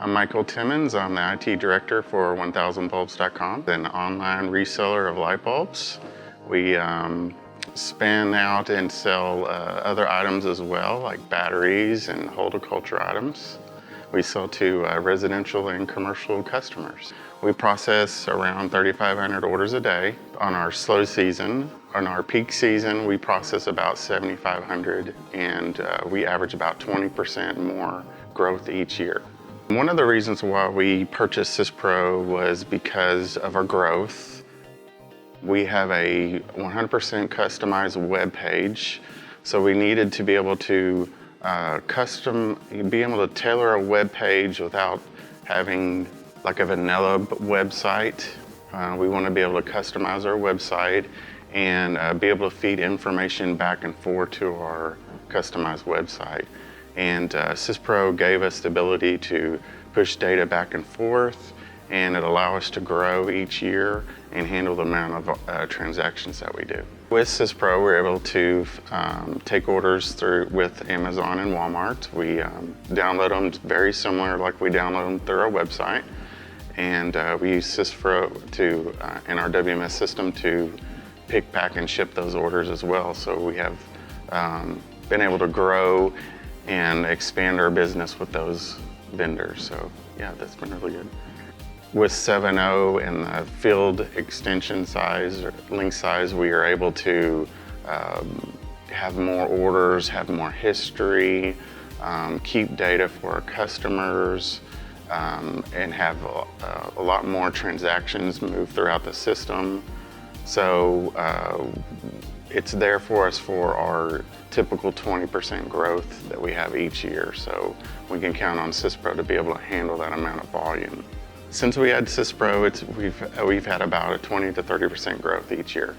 I'm Michael Timmons. I'm the IT director for 1000bulbs.com, an online reseller of light bulbs. We span out and sell other items as well, like batteries and horticulture items. We sell to residential and commercial customers. We process around 3,500 orders a day. On our slow season, on our peak season, we process about 7,500, and we average about 20% more growth each year. One of the reasons why we purchased Syspro was because of our growth. We have a 100% customized web page, so we needed to be able to be able to tailor a web page without having like a vanilla website. We want to be able to customize our website and be able to feed information back and forth to our customized website. And Syspro gave us the ability to push data back and forth, and it allowed us to grow each year and handle the amount of transactions that we do. With Syspro, we're able to take orders with Amazon and Walmart. We download them very similar like we download them through our website. And we use Syspro in our WMS system to pick, pack, and ship those orders as well. So we have been able to grow and expand our business with those vendors. So yeah, that's been really good. With 7.0 and the field extension size or link size, we are able to have more orders, have more history, keep data for our customers, and have a lot more transactions move throughout the system. So it's there for us for our typical 20% growth that we have each year. So we can count on Syspro to be able to handle that amount of volume. Since we had Syspro, we've had about a 20 to 30% growth each year.